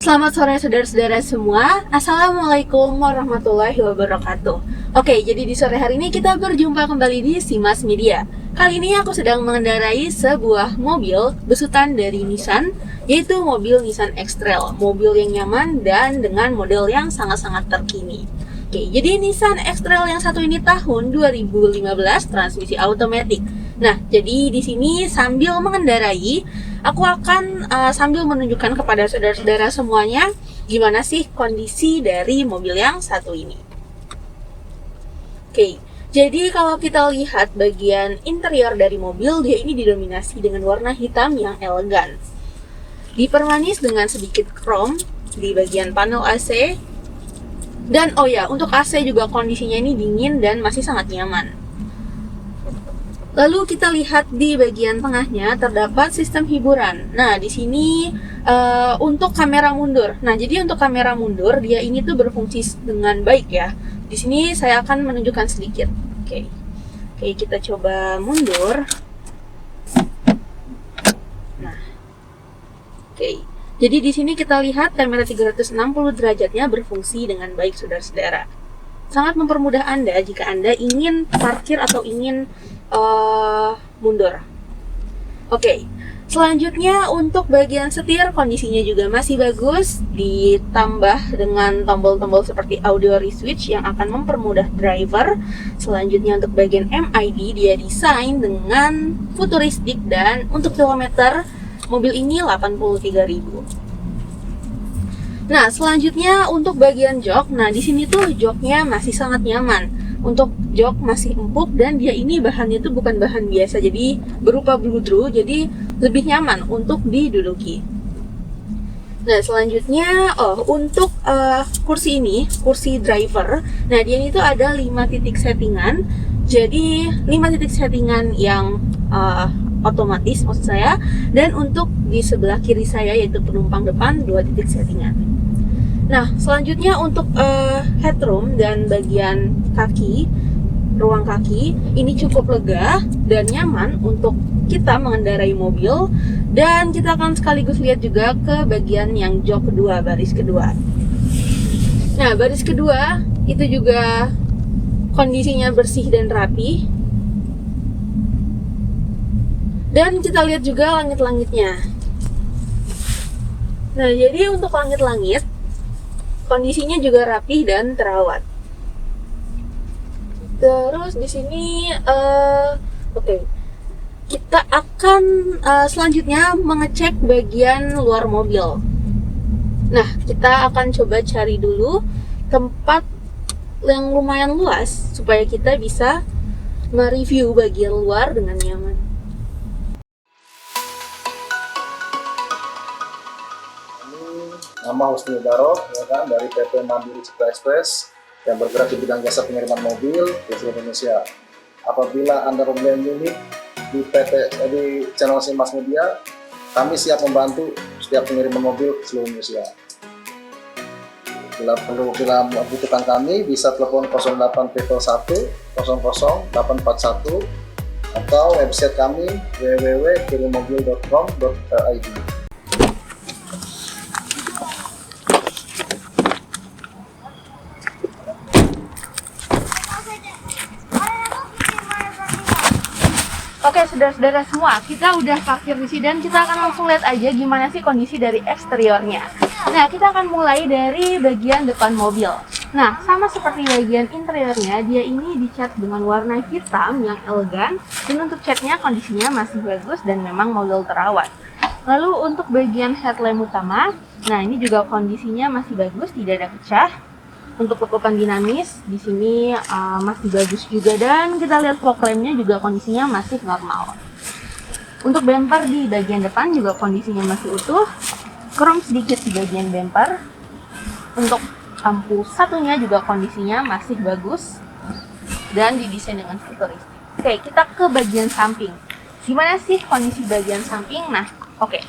Selamat sore saudara-saudara semua. Assalamualaikum warahmatullahi wabarakatuh. Oke, jadi di sore hari ini kita berjumpa kembali di Simas Media. Kali ini aku sedang mengendarai sebuah mobil besutan dari Nissan, yaitu mobil Nissan X-Trail. Mobil yang nyaman dan dengan model yang sangat-sangat terkini. Oke, jadi Nissan X-Trail yang satu ini tahun 2015, transmisi automatic. Nah, jadi di sini sambil mengendarai, aku akan sambil menunjukkan kepada saudara-saudara semuanya gimana sih kondisi dari mobil yang satu ini. Oke, jadi kalau kita lihat bagian interior dari mobil, dia ini didominasi dengan warna hitam yang elegan. Dipermanis dengan sedikit chrome di bagian panel AC. Dan oh ya, untuk AC juga kondisinya ini dingin dan masih sangat nyaman. Lalu kita lihat di bagian tengahnya terdapat sistem hiburan. Nah, di sini untuk kamera mundur. Nah, jadi untuk kamera mundur dia ini tuh berfungsi dengan baik ya. Di sini saya akan menunjukkan sedikit. Oke, kita coba mundur. Nah, oke. Jadi di sini kita lihat kamera 360 derajatnya berfungsi dengan baik, saudara-saudara. Sangat mempermudah Anda jika Anda ingin parkir atau ingin mundur. Oke, selanjutnya untuk bagian setir kondisinya juga masih bagus, ditambah dengan tombol-tombol seperti auxiliary switch yang akan mempermudah driver. Selanjutnya untuk bagian MID dia desain dengan futuristik dan untuk kilometer mobil ini 83.000. Nah, selanjutnya untuk bagian jok. Nah, di sini tuh joknya masih sangat nyaman. Untuk jok masih empuk dan dia ini bahannya tuh bukan bahan biasa, jadi berupa bludru, jadi lebih nyaman untuk diduduki. Nah, selanjutnya untuk kursi ini, kursi driver. Nah, dia ini tuh ada 5 titik settingan. Jadi 5 titik settingan yang otomatis maksud saya, dan untuk di sebelah kiri saya yaitu penumpang depan 2 titik settingan. Nah, selanjutnya untuk headroom dan bagian kaki, ruang kaki ini cukup lega dan nyaman untuk kita mengendarai mobil. Dan kita akan sekaligus lihat juga ke bagian yang jok kedua, baris kedua. Nah, baris kedua itu juga kondisinya bersih dan rapi. Dan kita lihat juga langit-langitnya. Nah, jadi untuk langit-langit kondisinya juga rapih dan terawat. Terus di sini kita akan selanjutnya mengecek bagian luar mobil. Nah, kita akan coba cari dulu tempat yang lumayan luas supaya kita bisa mereview bagian luar dengan nyaman. Nama Husni Baroh, ya kan, dari PT Mandiri Citra Express yang bergerak di bidang jasa pengiriman mobil di seluruh Indonesia. Apabila Anda mempunyai unit di channel Simas Media, kami siap membantu setiap pengiriman mobil ke seluruh Indonesia. Bila membutuhkan kami, bisa telepon 0831 00 841 atau website kami www.kirimmobil.com.id. Oke, saudara-saudara semua, kita udah parkir di sini dan kita akan langsung lihat aja gimana sih kondisi dari eksteriornya. Nah, kita akan mulai dari bagian depan mobil. Nah, sama seperti bagian interiornya, dia ini dicat dengan warna hitam yang elegan, dan untuk catnya kondisinya masih bagus dan memang mobil terawat. Lalu untuk bagian headlamp utama, nah ini juga kondisinya masih bagus, tidak ada pecah. Untuk lekukan dinamis di sini masih bagus juga, dan kita lihat fog lampnya juga kondisinya masih normal. Untuk bumper di bagian depan juga kondisinya masih utuh, chrome sedikit di bagian bumper. Untuk lampu satunya juga kondisinya masih bagus dan didesain dengan futuristik. Oke, kita ke bagian samping. Gimana sih kondisi bagian samping? Nah, oke.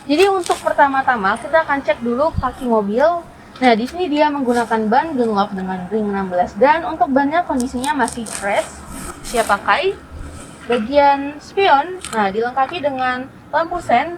Jadi untuk pertama-tama kita akan cek dulu kaki mobil. Nah, di sini dia menggunakan ban Dunlop dengan ring 16, dan untuk bannya kondisinya masih fresh, siap pakai. Bagian spion, nah dilengkapi dengan lampu sen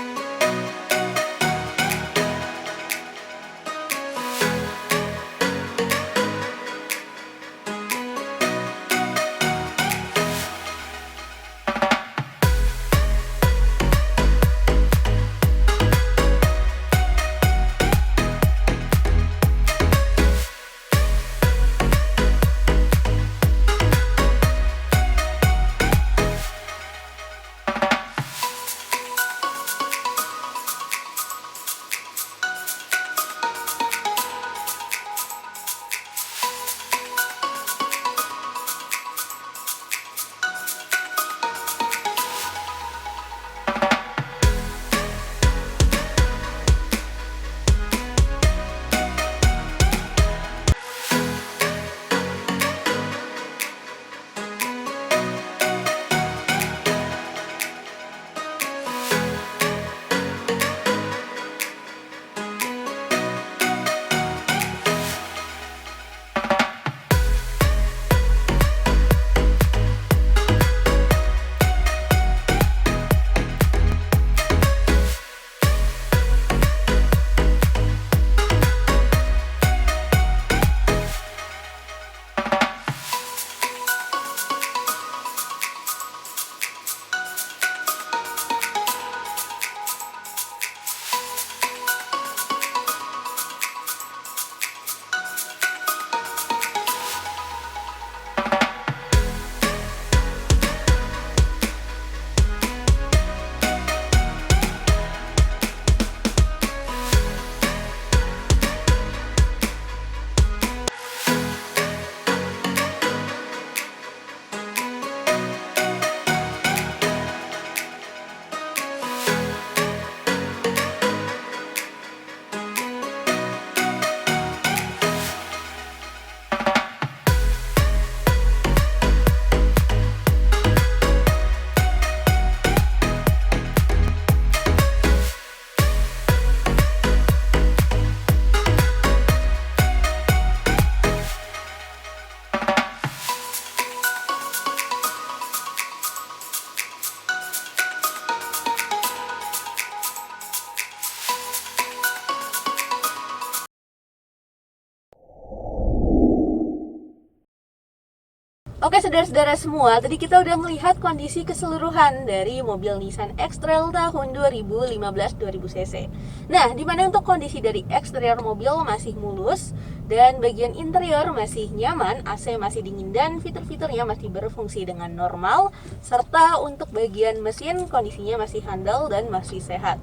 Oke saudara-saudara semua, tadi kita udah melihat kondisi keseluruhan dari mobil Nissan X-Trail tahun 2015 2000 cc. Nah, dimana untuk kondisi dari eksterior mobil masih mulus dan bagian interior masih nyaman, AC masih dingin dan fitur-fiturnya masih berfungsi dengan normal, serta untuk bagian mesin kondisinya masih handal dan masih sehat.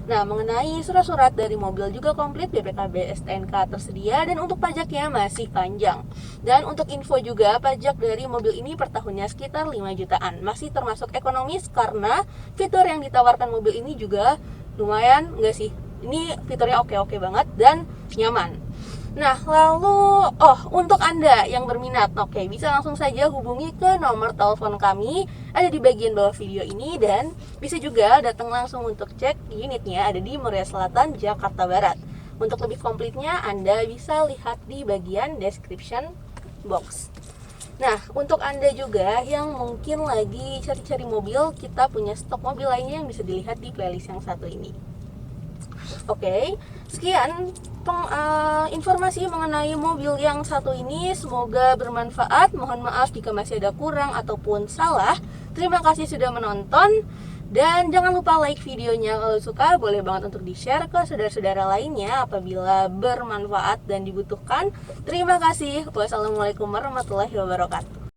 Nah, mengenai surat-surat dari mobil juga komplit, BPKB STNK tersedia, dan untuk pajaknya masih panjang. Dan untuk info juga, pajak dari mobil ini per tahunnya sekitar 5 jutaan. Masih termasuk ekonomis karena fitur yang ditawarkan mobil ini juga lumayan, enggak sih? Ini fiturnya oke-oke banget dan nyaman. Nah, lalu untuk Anda yang berminat, bisa langsung saja hubungi ke nomor telepon kami ada di bagian bawah video ini, dan bisa juga datang langsung untuk cek unitnya ada di Muria Selatan, Jakarta Barat. Untuk lebih komplitnya Anda bisa lihat di bagian description box. Nah, untuk Anda juga yang mungkin lagi cari-cari mobil, kita punya stok mobil lainnya yang bisa dilihat di playlist yang satu ini. Oke, sekian informasi mengenai mobil yang satu ini. Semoga bermanfaat. Mohon maaf jika masih ada kurang ataupun salah. Terima kasih sudah menonton. Dan jangan lupa like videonya kalau suka. Boleh banget untuk di-share ke saudara-saudara lainnya apabila bermanfaat dan dibutuhkan. Terima kasih. Wassalamualaikum warahmatullahi wabarakatuh.